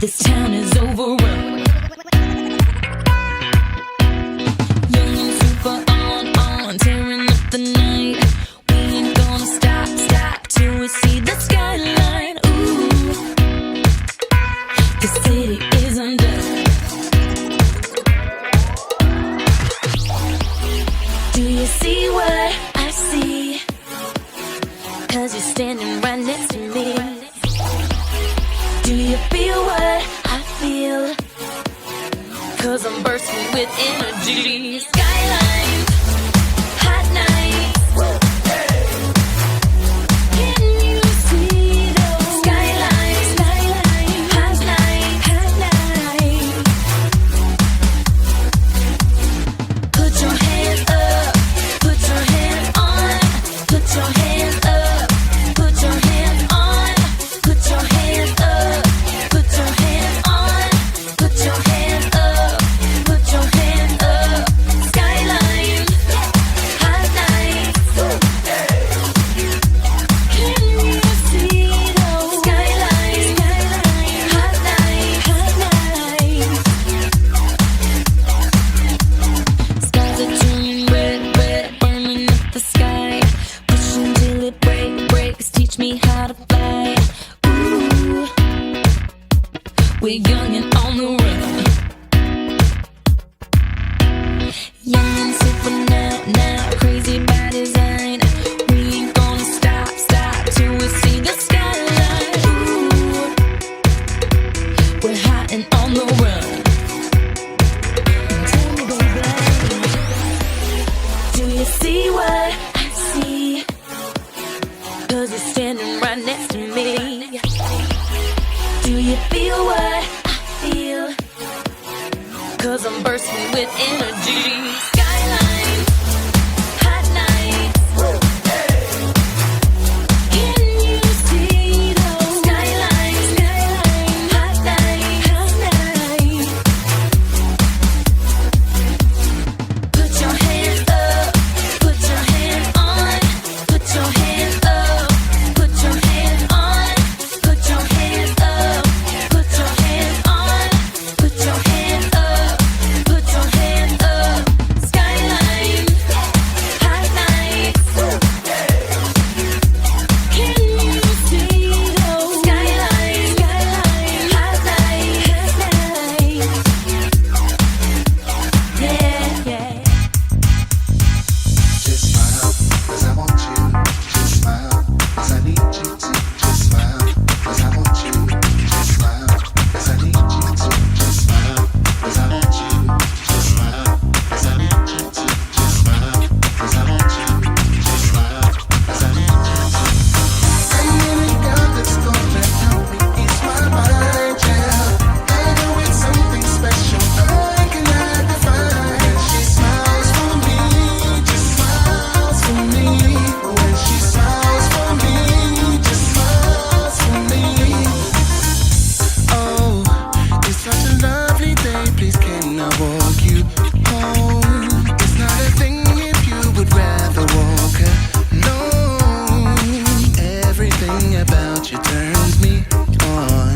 This town is overrun. Young and super on, tearing up the night. We ain't gonna stop till we see the skyline. Ooh, the city is undone. Do you see what I see? 'Cause you're standing right next to me. Do you feel what I feel? 'Cause I'm bursting with energy. Skylines, hot nights. Can you see those skylines? Hot nights. Put your hands up, put your hands on, put your hands up, put your hands on, put your hands up, put your hands on, put your hands up, put your hands up. Skyline, hot nights. Can you see those skylines? Hot nights. Skies are turning red, burning up the sky. Pushing till it breaks. Teach me how to fly. Ooh, we're young and on the run. Young and super now, crazy by design. We ain't gonna stop till we see the skyline. Ooh, we're hot and on the run. Tell me, baby, do you see what I see? 'Cause you're standing right next to me. Do you feel what I feel? 'Cause I'm bursting with energy. Skylines, hot nights. Can you see those skylines? Hot nights. Put your hands up, put your hands on, put your hands up, put your hands on, put your hands up, put your hands on, put your hands up, put your hands up. Skyline, hot nights. Can you see those skylines? Hot nights. Yeah. Just smile, 'cause I want you. Just smile, 'cause I need you to. Just smile, 'cause I want you. Just smile, 'cause I need you to. Just smile, 'cause I want you. Just smile, 'cause I need you to. Just smile, 'cause I want you. Just smile, 'cause I need you to. I need a girl that's gonna help me ease my mind, yeah. I know it's something special I cannot define. She smiles for me, just smiles for me. When she smiles for me, just smiles for me. Oh, it's such a lovely day. Please can I walk you home? It's not a thing if you would rather walk alone. Everything about you turns me on.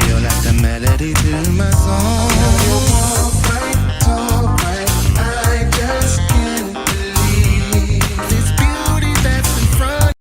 You're like the melody to my song. You walk right, talk right. I just can't believe this beauty that's in front.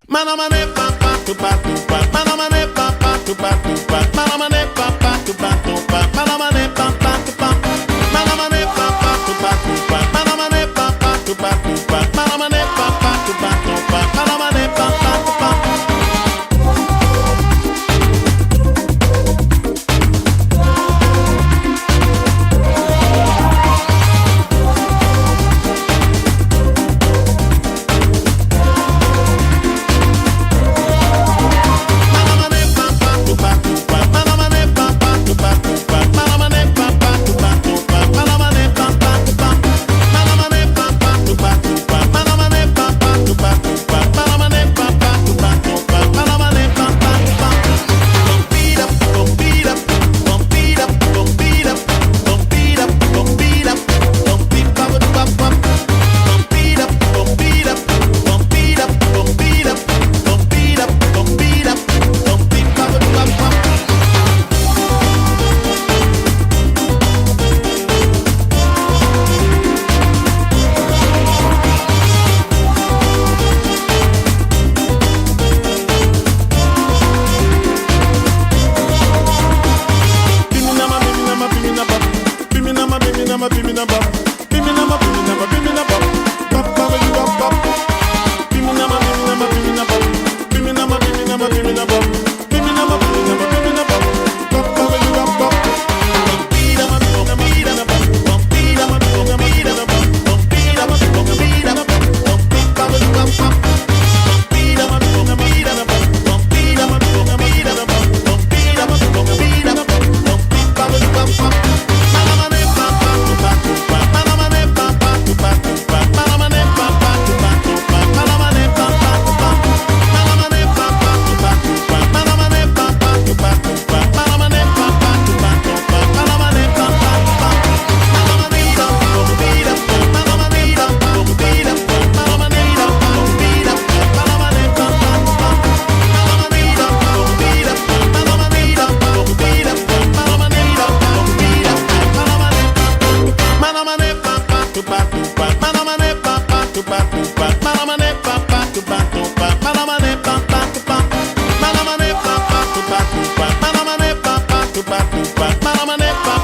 my neck,